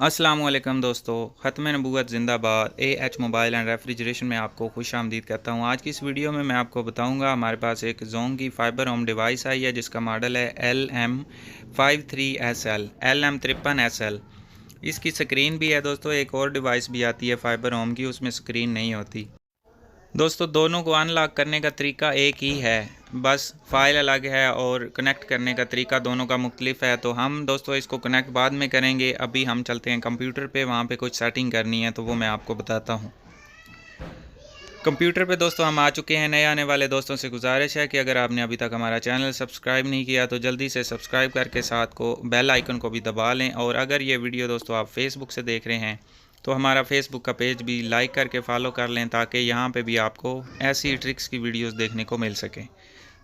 अस्सलाम वालेकुम दोस्तों, ख़त्म नबूवत ज़िंदाबाद। AH मोबाइल एंड रेफ्रिजरेशन में आपको खुश आमदीद कहता हूँ। आज की इस वीडियो में मैं आपको बताऊँगा, हमारे पास एक जोंग की फाइबर होम डिवाइस आई है जिसका मॉडल है LM53SL LM53SL। इसकी स्क्रीन भी है दोस्तों। एक और डिवाइस भी आती है फाइबर होम की, उसमें स्क्रीन नहीं होती। दोस्तों दोनों को अनलॉक करने का तरीका एक ही है, बस फाइल अलग है और कनेक्ट करने का तरीका दोनों का मुख्तलिफ है। तो हम दोस्तों इसको कनेक्ट बाद में करेंगे। अभी हम चलते हैं कंप्यूटर पे, वहाँ पे कुछ सेटिंग करनी है तो वो मैं आपको बताता हूँ। कंप्यूटर पे दोस्तों हम आ चुके हैं। नए आने वाले दोस्तों से गुजारिश है कि अगर आपने अभी तक हमारा चैनल सब्सक्राइब नहीं किया तो जल्दी से सब्सक्राइब करके साथ को बेल आइकन को भी दबा लें। और अगर ये वीडियो दोस्तों आप फेसबुक से देख रहे हैं तो हमारा फेसबुक का पेज भी लाइक करके फॉलो कर लें, ताकि यहाँ पे भी आपको ऐसी ट्रिक्स की वीडियोस देखने को मिल सके।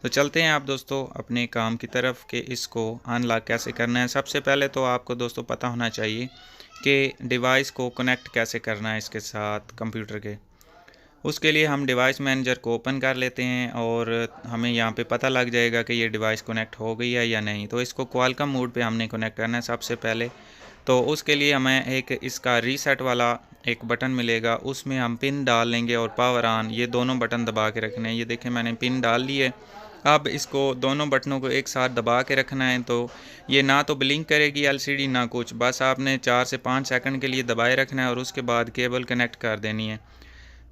तो चलते हैं आप दोस्तों अपने काम की तरफ कि इसको अनलॉक कैसे करना है। सबसे पहले तो आपको दोस्तों पता होना चाहिए कि डिवाइस को कनेक्ट कैसे करना है इसके साथ कंप्यूटर के। उसके लिए हम डिवाइस मैनेजर को ओपन कर लेते हैं और हमें यहाँ पे पता लग जाएगा कि ये डिवाइस कनेक्ट हो गई है या नहीं। तो इसको क्वालकॉम मोड पे हमने कनेक्ट करना है सबसे पहले। तो उसके लिए हमें एक इसका रीसेट वाला एक बटन मिलेगा, उसमें हम पिन डाल लेंगे और पावर ऑन, ये दोनों बटन दबा के रखने हैं। ये देखें मैंने पिन डाल ली है। अब इसको दोनों बटनों को एक साथ दबा के रखना है। तो ये ना तो ब्लिंक करेगी LCD ना कुछ, बस आपने 4 से 5 सेकंड के लिए दबाए रखना है और उसके बाद केबल कनेक्ट कर देनी है।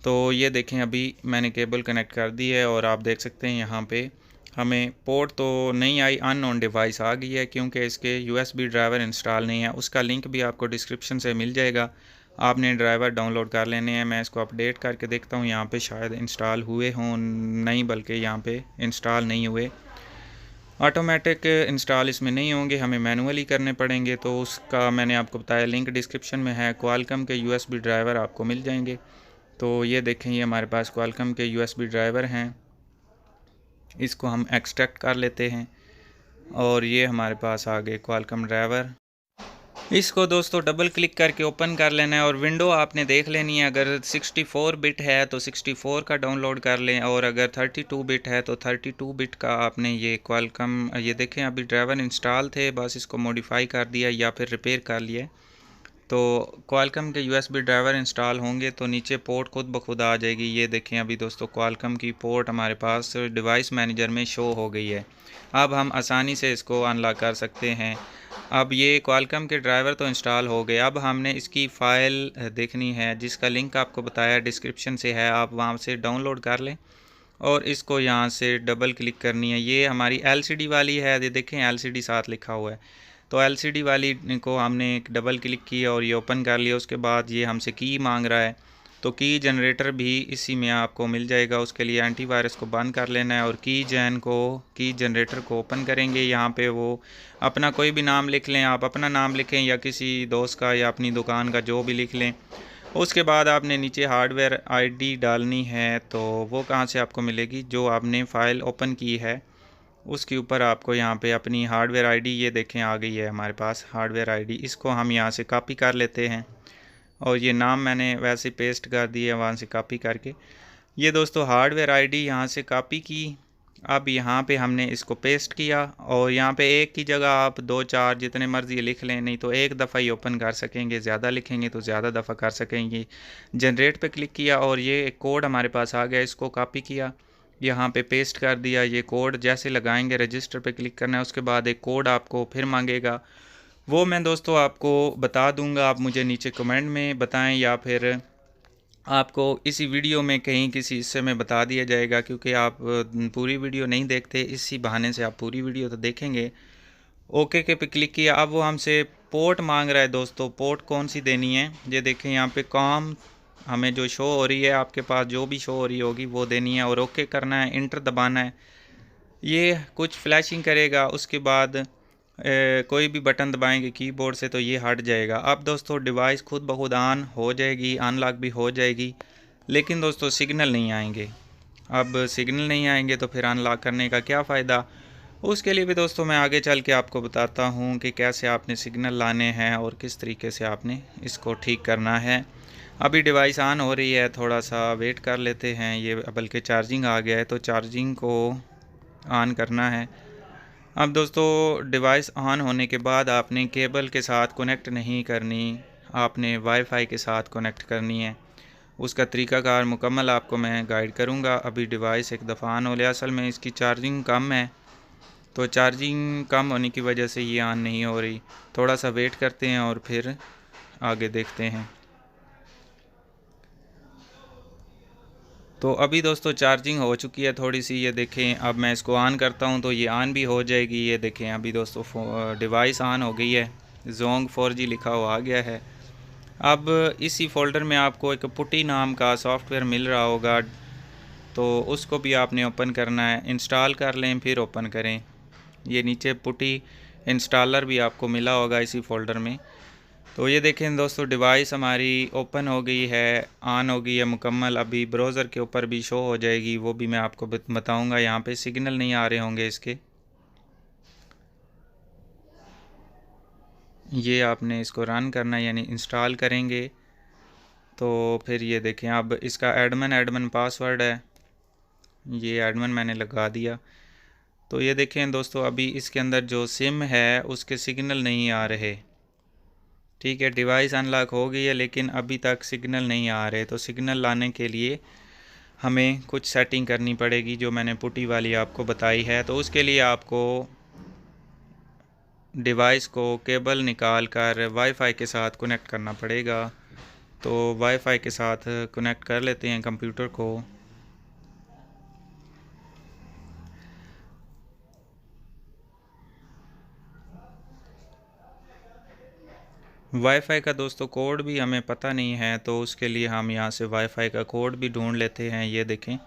तो ये देखें अभी मैंने केबल कनेक्ट कर दी है और आप देख सकते हैं यहाँ पे हमें पोर्ट तो नहीं आई, अननोन डिवाइस आ गई है क्योंकि इसके USB ड्राइवर इंस्टॉल नहीं है। उसका लिंक भी आपको डिस्क्रिप्शन से मिल जाएगा, आपने ड्राइवर डाउनलोड कर लेने हैं। मैं इसको अपडेट करके देखता हूँ, यहाँ पे शायद इंस्टॉल हुए हों, नहीं बल्कि यहाँ पे इंस्टॉल नहीं हुए। ऑटोमेटिक इंस्टॉल इसमें नहीं होंगे, हमें मैनुअली करने पड़ेंगे। तो उसका मैंने आपको बताया, लिंक डिस्क्रिप्शन में है। क्वालकॉम के USB ड्राइवर आपको मिल जाएंगे। तो ये देखें ये हमारे पास क्वालकॉम के USB ड्राइवर हैं, इसको हम एक्सट्रैक्ट कर लेते हैं और ये हमारे पास आ गए क्वालकॉम ड्राइवर। इसको दोस्तों डबल क्लिक करके ओपन कर लेना है और विंडो आपने देख लेनी है। अगर 64 बिट है तो 64 का डाउनलोड कर लें और अगर 32 बिट है तो 32 बिट का आपने ये क्वालकॉम, ये देखें अभी ड्राइवर इंस्टॉल थे, बस इसको मॉडिफाई कर दिया या फिर रिपेयर कर लिया। तो क्वालकॉम के USB ड्राइवर इंस्टॉल होंगे तो नीचे पोर्ट खुद ब खुद आ जाएगी। ये देखें अभी दोस्तों क्वालकॉम की पोर्ट हमारे पास डिवाइस मैनेजर में शो हो गई है। अब हम आसानी से इसको अनलॉक कर सकते हैं। अब ये क्वालकॉम के ड्राइवर तो इंस्टॉल हो गए, अब हमने इसकी फ़ाइल देखनी है जिसका लिंक आपको बताया डिस्क्रिप्शन से है, आप वहाँ से डाउनलोड कर लें और इसको यहाँ से डबल क्लिक करनी है। ये हमारी LCD वाली है, ये देखें LCD साथ लिखा हुआ है। तो LCD वाली को हमने एक डबल क्लिक किया और ये ओपन कर लिया। उसके बाद ये हमसे की मांग रहा है, तो की जनरेटर भी इसी में आपको मिल जाएगा। उसके लिए एंटीवायरस को बंद कर लेना है और की जनरेटर को ओपन करेंगे। यहाँ पे वो अपना कोई भी नाम लिख लें, आप अपना नाम लिखें या किसी दोस्त का या अपनी दुकान का जो भी लिख लें। उसके बाद आपने नीचे हार्डवेयर ID डालनी है, तो वो कहाँ से आपको मिलेगी, जो आपने फ़ाइल ओपन की है उसके ऊपर आपको यहाँ पे अपनी हार्डवेयर ID, ये देखें आ गई है हमारे पास हार्डवेयर ID। इसको हम यहाँ से कॉपी कर लेते हैं और ये नाम मैंने वैसे पेस्ट कर दिया वहाँ से कॉपी करके। ये दोस्तों हार्डवेयर ID यहाँ से कॉपी की। अब यहाँ पे हमने इसको पेस्ट किया और यहाँ पे एक की जगह आप 2-4 जितने मर्ज़ी लिख लें, नहीं तो एक दफ़ा ही ओपन कर सकेंगे, ज़्यादा लिखेंगे तो ज़्यादा दफ़ा कर सकेंगे। जनरेट पे क्लिक किया और ये एक कोड हमारे पास आ गया, इसको कॉपी किया, यहाँ पे पेस्ट कर दिया। ये कोड जैसे लगाएंगे रजिस्टर पे क्लिक करना है, उसके बाद एक कोड आपको फिर मांगेगा, वो मैं दोस्तों आपको बता दूंगा। आप मुझे नीचे कमेंट में बताएं या फिर आपको इसी वीडियो में कहीं किसी हिस्से में बता दिया जाएगा, क्योंकि आप पूरी वीडियो नहीं देखते, इसी बहाने से आप पूरी वीडियो तो देखेंगे। ओके के पे क्लिक किया। अब वो हमसे पोर्ट मांग रहा है दोस्तों, पोर्ट कौन सी देनी है, ये देखें यहाँ पे कॉम हमें जो शो हो रही है, आपके पास जो भी शो हो रही होगी वो देनी है और ओके करना है, इंटर दबाना है। ये कुछ फ्लैशिंग करेगा, उसके बाद कोई भी बटन दबाएंगे कीबोर्ड से तो ये हट जाएगा। अब दोस्तों डिवाइस खुद ब खुद ऑन हो जाएगी, अनलॉक भी हो जाएगी, लेकिन दोस्तों सिग्नल नहीं आएंगे। अब सिग्नल नहीं आएंगे तो फिर अनलॉक करने का क्या फ़ायदा। उसके लिए भी दोस्तों मैं आगे चल के आपको बताता हूँ कि कैसे आपने सिग्नल लाने हैं और किस तरीके से आपने इसको ठीक करना है। अभी डिवाइस ऑन हो रही है, थोड़ा सा वेट कर लेते हैं। ये बल्कि चार्जिंग आ गया है तो चार्जिंग को ऑन करना है। अब दोस्तों डिवाइस ऑन होने के बाद आपने केबल के साथ कनेक्ट नहीं करनी, आपने वाईफाई के साथ कनेक्ट करनी है। उसका तरीक़ाकार मुकम्मल आपको मैं गाइड करूँगा। अभी डिवाइस एक दफ़ा ऑन हो लिया। असल में इसकी चार्जिंग कम है, तो चार्जिंग कम होने की वजह से ये ऑन नहीं हो रही। थोड़ा सा वेट करते हैं और फिर आगे देखते हैं। तो अभी दोस्तों चार्जिंग हो चुकी है थोड़ी सी, ये देखें। अब मैं इसको ऑन करता हूँ तो ये ऑन भी हो जाएगी। ये देखें अभी दोस्तों डिवाइस ऑन हो गई है। जोंग 4G लिखा हुआ आ गया है। अब इसी फ़ोल्डर में आपको एक पुटी नाम का सॉफ्टवेयर मिल रहा होगा, तो उसको भी आपने ओपन करना है। इंस्टॉल कर लें फिर ओपन करें। ये नीचे पुटी इंस्टॉलर भी आपको मिला होगा इसी फ़ोल्डर में। तो ये देखें दोस्तों डिवाइस हमारी ओपन हो गई है, ऑन हो गई है मुकम्मल। अभी ब्राउज़र के ऊपर भी शो हो जाएगी, वो भी मैं आपको बताऊंगा। यहाँ पे सिग्नल नहीं आ रहे होंगे इसके। ये आपने इसको रन करना है, यानी इंस्टॉल करेंगे तो फिर ये देखें। अब इसका एडमिन पासवर्ड है, ये एडमिन मैंने लगा दिया। तो ये देखें दोस्तों अभी इसके अंदर जो सिम है उसके सिग्नल नहीं आ रहे। ठीक है, डिवाइस अनलॉक हो गई है लेकिन अभी तक सिग्नल नहीं आ रहे। तो सिग्नल लाने के लिए हमें कुछ सेटिंग करनी पड़ेगी जो मैंने पुटी वाली आपको बताई है। तो उसके लिए आपको डिवाइस को केबल निकाल कर वाईफाई के साथ कनेक्ट करना पड़ेगा। तो वाईफाई के साथ कनेक्ट कर लेते हैं कंप्यूटर को। वाईफाई का दोस्तों कोड भी हमें पता नहीं है, तो उसके लिए हम यहाँ से वाईफाई का कोड भी ढूंढ लेते हैं। ये देखें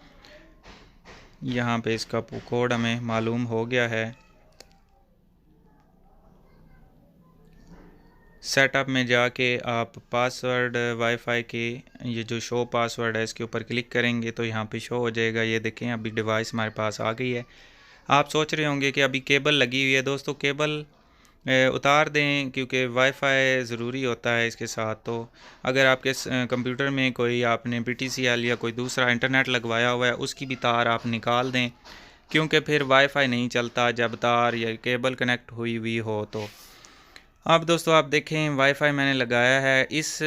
यहाँ पे इसका कोड हमें मालूम हो गया है। सेटअप में जाके आप पासवर्ड वाईफाई के ये जो शो पासवर्ड है इसके ऊपर क्लिक करेंगे तो यहाँ पे शो हो जाएगा। ये देखें अभी डिवाइस हमारे पास आ गई है। आप सोच रहे होंगे कि अभी केबल लगी हुई है। दोस्तों केबल उतार दें क्योंकि वाईफाई ज़रूरी होता है इसके साथ। तो अगर आपके कंप्यूटर में कोई आपने PTCL या कोई दूसरा इंटरनेट लगवाया हुआ है उसकी भी तार आप निकाल दें, क्योंकि फिर वाईफाई नहीं चलता जब तार या केबल कनेक्ट हुई हुई हो। तो अब दोस्तों आप देखें वाईफाई मैंने लगाया है, इस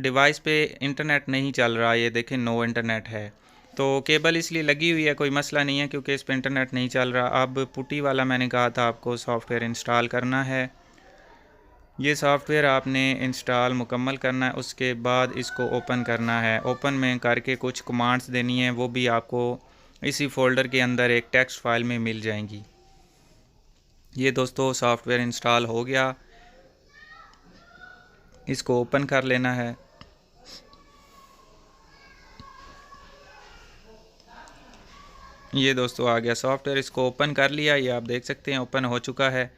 डिवाइस पे इंटरनेट नहीं चल रहा। ये देखें नो इंटरनेट है। तो केबल इसलिए लगी हुई है, कोई मसला नहीं है क्योंकि इस पर इंटरनेट नहीं चल रहा। अब पुटी वाला मैंने कहा था आपको सॉफ्टवेयर इंस्टॉल करना है। ये सॉफ्टवेयर आपने इंस्टॉल मुकम्मल करना है, उसके बाद इसको ओपन करना है। ओपन में करके कुछ कमांड्स देनी है, वो भी आपको इसी फोल्डर के अंदर एक टेक्स्ट फाइल में मिल जाएंगी। ये दोस्तों सॉफ्टवेयर इंस्टॉल हो गया, इसको ओपन कर लेना है। ये दोस्तों आ गया सॉफ्टवेयर, इसको ओपन कर लिया। ये आप देख सकते हैं ओपन हो चुका है।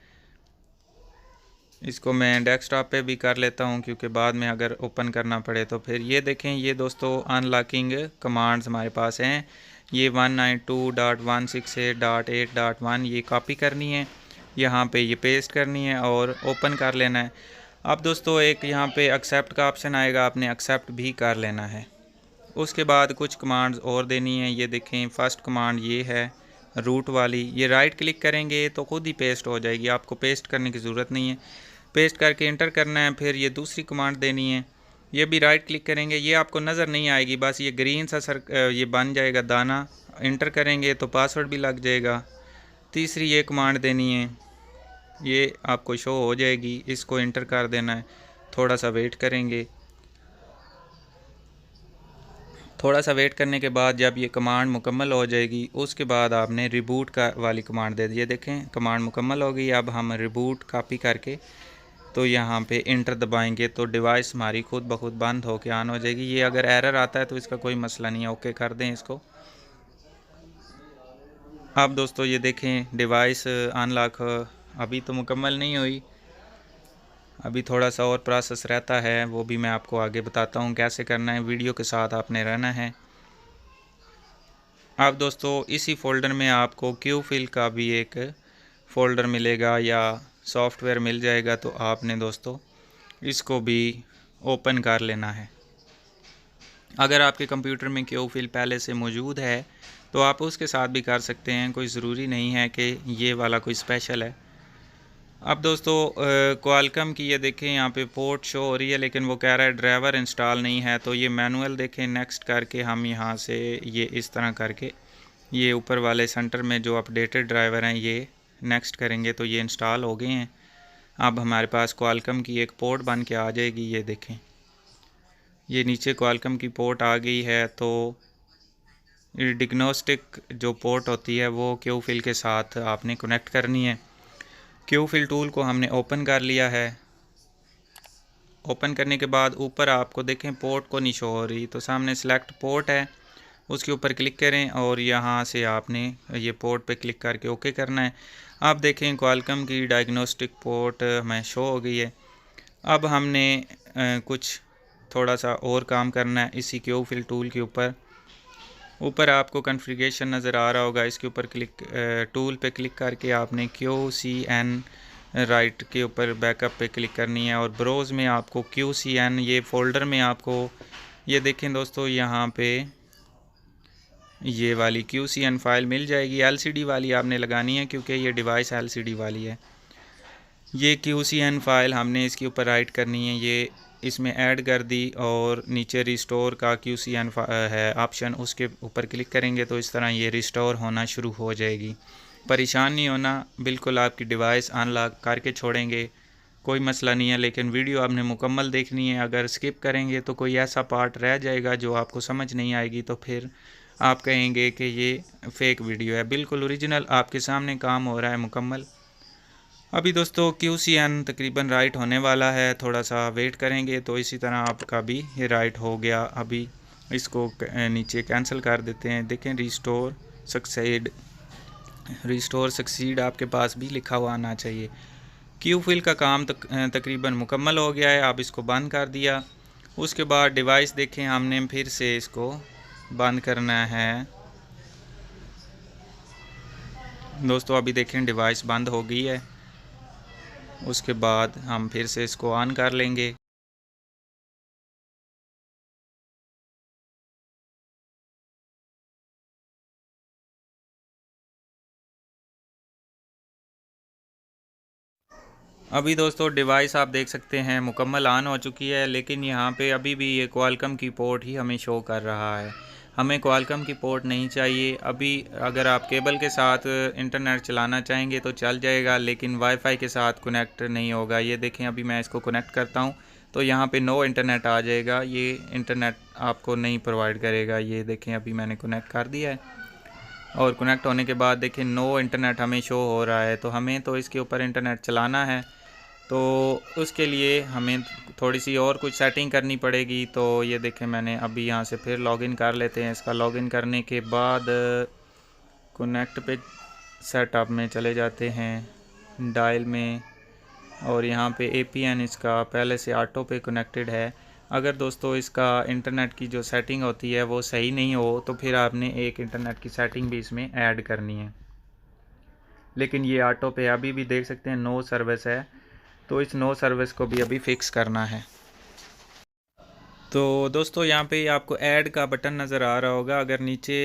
इसको मैं डेस्कटॉप पे भी कर लेता हूँ क्योंकि बाद में अगर ओपन करना पड़े तो फिर। ये देखें ये दोस्तों अनलॉकिंग कमांड्स हमारे पास हैं। ये 192.168.8.1 ये कॉपी करनी है, यहाँ पे ये पेस्ट करनी है और ओपन कर लेना है। अब दोस्तों एक यहाँ पे एक्सेप्ट का ऑप्शन आएगा, आपने एक्सेप्ट भी कर लेना है। उसके बाद कुछ कमांड्स और देनी है। ये देखें फर्स्ट कमांड ये है रूट वाली, ये राइट क्लिक करेंगे तो खुद ही पेस्ट हो जाएगी, आपको पेस्ट करने की ज़रूरत नहीं है। पेस्ट करके इंटर करना है। फिर ये दूसरी कमांड देनी है, ये भी राइट क्लिक करेंगे, ये आपको नज़र नहीं आएगी, बस ये ग्रीन सा ये बन जाएगा दाना। इंटर करेंगे तो पासवर्ड भी लग जाएगा। तीसरी ये कमांड देनी है, ये आपको शो हो जाएगी, इसको इंटर कर देना है। थोड़ा सा वेट करेंगे। थोड़ा सा वेट करने के बाद जब ये कमांड मुकम्मल हो जाएगी उसके बाद आपने रिबूट का वाली कमांड दे दी। ये देखें कमांड मुकम्मल हो गई। अब हम रिबूट कॉपी करके तो यहाँ पे इंटर दबाएंगे तो डिवाइस हमारी खुद ब खुद बंद होकर ऑन हो जाएगी। ये अगर एरर आता है तो इसका कोई मसला नहीं है, ओके कर दें इसको। अब दोस्तों ये देखें डिवाइस अनलॉक अभी तो मुकम्मल नहीं हुई, अभी थोड़ा सा और प्रोसेस रहता है, वो भी मैं आपको आगे बताता हूँ कैसे करना है। वीडियो के साथ आपने रहना है। अब दोस्तों इसी फोल्डर में आपको क्यूफिल का भी एक फ़ोल्डर मिलेगा या सॉफ्टवेयर मिल जाएगा, तो आपने दोस्तों इसको भी ओपन कर लेना है। अगर आपके कंप्यूटर में क्यूफिल पहले से मौजूद है तो आप उसके साथ भी कर सकते हैं, कोई ज़रूरी नहीं है कि ये वाला कोई स्पेशल है। अब दोस्तों क्वालकम की ये देखें यहाँ पे पोर्ट शो हो रही है, लेकिन वो कह रहा है ड्राइवर इंस्टॉल नहीं है। तो ये मैनुअल देखें, नेक्स्ट करके हम यहाँ से ये इस तरह करके ये ऊपर वाले सेंटर में जो अपडेटेड ड्राइवर हैं ये नेक्स्ट करेंगे तो ये इंस्टॉल हो गए हैं। अब हमारे पास क्वालकम की एक पोर्ट बन के आ जाएगी। ये देखें, ये नीचे क्वालकम की पोर्ट आ गई है। तो डिग्नोस्टिक जो पोर्ट होती है वो क्यू फिल के साथ आपने कनेक्ट करनी है। क्यू फिल टूल को हमने ओपन कर लिया है। ओपन करने के बाद ऊपर आपको देखें पोर्ट को नहीं शो हो रही, तो सामने सेलेक्ट पोर्ट है, उसके ऊपर क्लिक करें और यहाँ से आपने ये पोर्ट पे क्लिक करके ओके करना है। आप देखें क्वालकम की डायग्नोस्टिक पोर्ट हमें शो हो गई है। अब हमने कुछ थोड़ा सा और काम करना है इसी क्यू फिल टूल के ऊपर आपको कॉन्फ़िगरेशन नज़र आ रहा होगा, इसके ऊपर क्लिक टूल पे क्लिक करके आपने QCN राइट के ऊपर बैकअप पे क्लिक करनी है और ब्रोज़ में आपको QCN ये फ़ोल्डर में आपको ये देखें दोस्तों यहाँ पे ये वाली QCN फ़ाइल मिल जाएगी। LCD वाली आपने लगानी है क्योंकि ये डिवाइस LCD वाली है। ये QCN फ़ाइल हमने इसके ऊपर राइट करनी है, ये इसमें ऐड कर दी और नीचे रिस्टोर का QCN है ऑप्शन, उसके ऊपर क्लिक करेंगे तो इस तरह ये रिस्टोर होना शुरू हो जाएगी। परेशान नहीं होना, बिल्कुल आपकी डिवाइस अनलॉक करके छोड़ेंगे, कोई मसला नहीं है। लेकिन वीडियो आपने मुकम्मल देखनी है, अगर स्किप करेंगे तो कोई ऐसा पार्ट रह जाएगा जो आपको समझ नहीं आएगी, तो फिर आप कहेंगे कि ये फ़ेक वीडियो है। बिल्कुल ओरिजिनल आपके सामने काम हो रहा है मुकम्मल। अभी दोस्तों QCN तकरीबन राइट होने वाला है, थोड़ा सा वेट करेंगे तो इसी तरह आपका भी ये राइट हो गया। अभी इसको नीचे कैंसिल कर देते हैं। देखें रिस्टोर सक्सीड आपके पास भी लिखा हुआ आना चाहिए। क्यू फिल का काम तकरीबन मुकम्मल हो गया है। आप इसको बंद कर दिया, उसके बाद डिवाइस देखें हमने फिर से इसको बंद करना है दोस्तों। अभी देखें डिवाइस बंद हो गई है, उसके बाद हम फिर से इसको ऑन कर लेंगे। अभी दोस्तों डिवाइस आप देख सकते हैं मुकम्मल ऑन हो चुकी है, लेकिन यहाँ पे अभी भी ये क्वालकम की पोर्ट ही हमें शो कर रहा है। हमें क्वालकम की पोर्ट नहीं चाहिए। अभी अगर आप केबल के साथ इंटरनेट चलाना चाहेंगे तो चल जाएगा, लेकिन वाईफाई के साथ कनेक्ट नहीं होगा। ये देखें अभी मैं इसको कनेक्ट करता हूँ तो यहाँ पे नो इंटरनेट आ जाएगा, ये इंटरनेट आपको नहीं प्रोवाइड करेगा। ये देखें अभी मैंने कनेक्ट कर दिया है और कनेक्ट होने के बाद देखें नो इंटरनेट हमें शो हो रहा है। तो हमें तो इसके ऊपर इंटरनेट चलाना है, तो उसके लिए हमें थोड़ी सी और कुछ सेटिंग करनी पड़ेगी। तो ये देखें मैंने अभी यहाँ से फिर लॉगिन कर लेते हैं। इसका लॉगिन करने के बाद कनेक्ट पे सेटअप में चले जाते हैं, डायल में, और यहाँ पे APN इसका पहले से ऑटो पे कनेक्टेड है। अगर दोस्तों इसका इंटरनेट की जो सेटिंग होती है वो सही नहीं हो तो फिर आपने एक इंटरनेट की सेटिंग भी इसमें ऐड करनी है, लेकिन ये ऑटो पे अभी भी देख सकते हैं नो सर्विस है, तो इस नो सर्विस को भी अभी फ़िक्स करना है। तो दोस्तों यहाँ पे आपको ऐड का बटन नज़र आ रहा होगा। अगर नीचे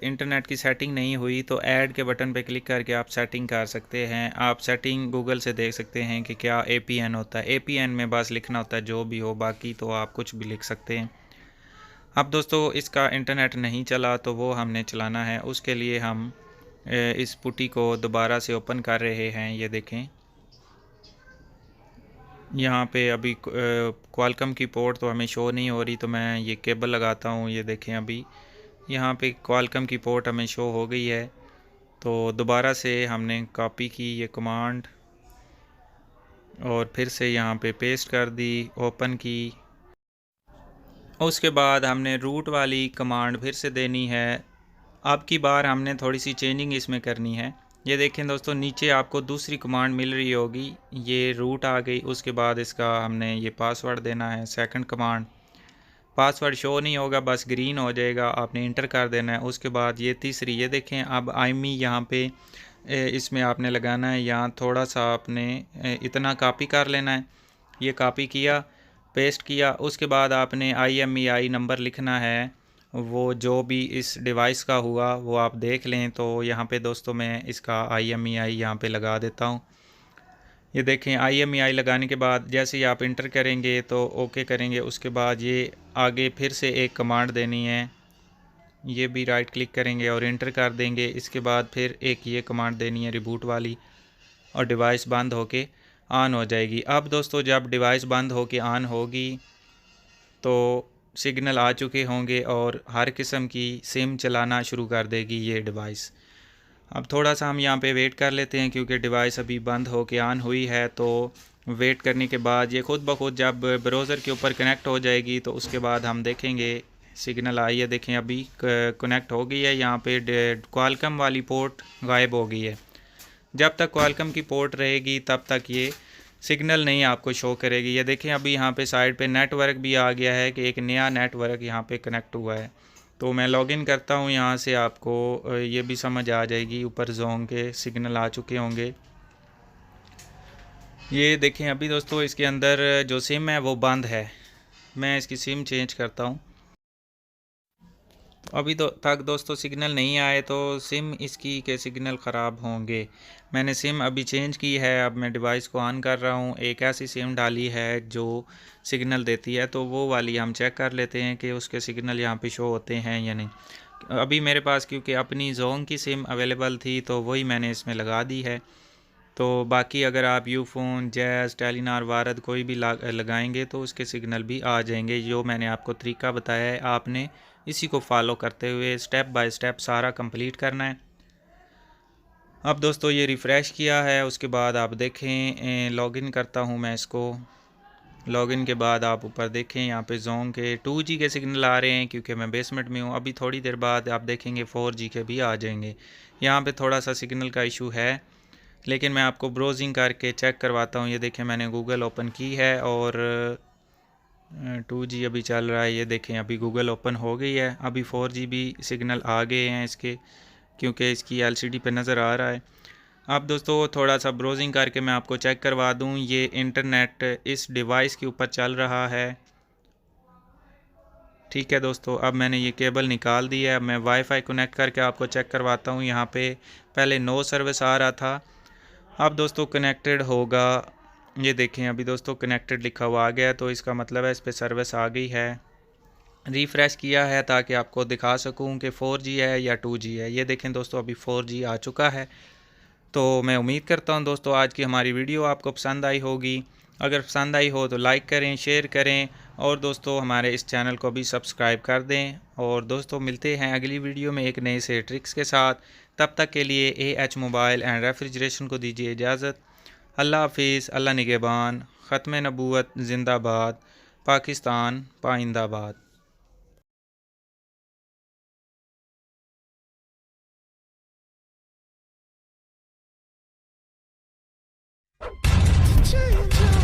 इंटरनेट की सेटिंग नहीं हुई तो ऐड के बटन पे क्लिक करके आप सेटिंग कर सकते हैं। आप सेटिंग गूगल से देख सकते हैं कि क्या APN होता है। APN में बस लिखना होता है जो भी हो, बाकी तो आप कुछ भी लिख सकते हैं। अब दोस्तों इसका इंटरनेट नहीं चला तो वो हमने चलाना है। उसके लिए हम इस पुटी को दोबारा से ओपन कर रहे हैं। ये देखें यहाँ पे अभी क्वालकम की पोर्ट तो हमें शो नहीं हो रही, तो मैं ये केबल लगाता हूँ। ये देखें अभी यहाँ पे क्वालकम की पोर्ट हमें शो हो गई है। तो दोबारा से हमने कॉपी की ये कमांड और फिर से यहाँ पे पेस्ट कर दी, ओपन की। उसके बाद हमने रूट वाली कमांड फिर से देनी है। अब की बार हमने थोड़ी सी चेंजिंग इसमें करनी है। ये देखें दोस्तों नीचे आपको दूसरी कमांड मिल रही होगी, ये रूट आ गई। उसके बाद इसका हमने ये पासवर्ड देना है। सेकंड कमांड, पासवर्ड शो नहीं होगा, बस ग्रीन हो जाएगा, आपने इंटर कर देना है। उसके बाद ये तीसरी, ये देखें अब IMEI यहाँ पे इसमें आपने लगाना है। यहाँ थोड़ा सा आपने इतना कॉपी कर लेना है। ये कॉपी किया, पेस्ट किया। उसके बाद आपने IMEI नंबर लिखना है, वो जो भी इस डिवाइस का हुआ वो आप देख लें। तो यहाँ पे दोस्तों मैं इसका IMEI यहाँ पे लगा देता हूँ। ये देखें IMEI लगाने के बाद जैसे ही आप इंटर करेंगे तो ओके करेंगे, उसके बाद ये आगे फिर से एक कमांड देनी है, ये भी राइट क्लिक करेंगे और इंटर कर देंगे। इसके बाद फिर एक ये कमांड देनी है रिबूट वाली, और डिवाइस बंद होके ऑन हो जाएगी। अब दोस्तों जब डिवाइस बंद होके ऑन होगी तो सिग्नल आ चुके होंगे और हर किस्म की सिम चलाना शुरू कर देगी ये डिवाइस। अब थोड़ा सा हम यहाँ पे वेट कर लेते हैं क्योंकि डिवाइस अभी बंद हो के ऑन हुई है। तो वेट करने के बाद ये खुद ब खुद जब ब्राउज़र के ऊपर कनेक्ट हो जाएगी तो उसके बाद हम देखेंगे सिग्नल आई है। देखें अभी कनेक्ट हो गई है, यहाँ पे क्वालकम वाली पोर्ट गायब हो गई है। जब तक क्वालकम की पोर्ट रहेगी तब तक ये सिग्नल नहीं आपको शो करेगी। ये देखें अभी यहाँ पे साइड पे नेटवर्क भी आ गया है कि एक नया नेटवर्क यहाँ पे कनेक्ट हुआ है। तो मैं लॉगिन करता हूँ यहाँ से, आपको ये भी समझ आ जाएगी। ऊपर जोंग के सिग्नल आ चुके होंगे। ये देखें अभी दोस्तों इसके अंदर जो सिम है वो बंद है। मैं इसकी सिम चेंज करता हूँ। अभी तो तक दोस्तों सिग्नल नहीं आए तो सिम इसकी के सिग्नल ख़राब होंगे। मैंने सिम अभी चेंज की है। अब मैं डिवाइस को ऑन कर रहा हूँ। एक ऐसी सिम डाली है जो सिग्नल देती है, तो वो वाली हम चेक कर लेते हैं कि उसके सिग्नल यहाँ पे शो होते हैं या नहीं। अभी मेरे पास क्योंकि अपनी जोंग की सिम अवेलेबल थी तो वही मैंने इसमें लगा दी है। तो बाकी अगर आप यूफोन, जैज़, टेलीनार, वारद कोई भी लगाएंगे तो उसके सिग्नल भी आ जाएंगे। जो मैंने आपको तरीका बताया है आपने इसी को फॉलो करते हुए स्टेप बाय स्टेप सारा कंप्लीट करना है। अब दोस्तों ये रिफ़्रेश किया है, उसके बाद आप देखें लॉगिन करता हूँ मैं इसको। लॉगिन के बाद आप ऊपर देखें यहाँ पे जोंग के 2G के सिग्नल आ रहे हैं क्योंकि मैं बेसमेंट में हूँ। अभी थोड़ी देर बाद आप देखेंगे 4G के भी आ जाएंगे। यहाँ पे थोड़ा सा सिग्नल का इशू है, लेकिन मैं आपको ब्राउजिंग करके चेक करवाता हूँ। ये देखें मैंने गूगल ओपन की है और 2G अभी चल रहा है। ये देखें अभी गूगल ओपन हो गई है। अभी 4G भी सिग्नल आ गए हैं इसके, क्योंकि इसकी LCD पे नज़र आ रहा है। अब दोस्तों थोड़ा सा ब्राउजिंग करके मैं आपको चेक करवा दूँ। ये इंटरनेट इस डिवाइस के ऊपर चल रहा है। ठीक है दोस्तों, अब मैंने ये केबल निकाल दी है। अब मैं वाईफाई कनेक्ट करके आपको चेक करवाता हूँ। यहाँ पे पहले नो सर्विस आ रहा था, अब दोस्तों कनेक्टेड होगा। ये देखें अभी दोस्तों कनेक्टेड लिखा हुआ आ गया, तो इसका मतलब है इस पर सर्विस आ गई है। रिफ़्रेश किया है ताकि आपको दिखा सकूं कि 4G है या 2G है। ये देखें दोस्तों अभी 4G आ चुका है। तो मैं उम्मीद करता हूं दोस्तों आज की हमारी वीडियो आपको पसंद आई होगी। अगर पसंद आई हो तो लाइक करें, शेयर करें और दोस्तों हमारे इस चैनल को भी सब्सक्राइब कर दें। और दोस्तों मिलते हैं अगली वीडियो में एक नए से ट्रिक्स के साथ। तब तक के लिए AH मोबाइल एंड रेफ्रिजरेशन को दीजिए इजाज़त। अल्लाह हाफिज़, अल्लाह निगहबान, ख़त्म नबूवत जिंदाबाद, पाकिस्तान पाइंदाबाद। Change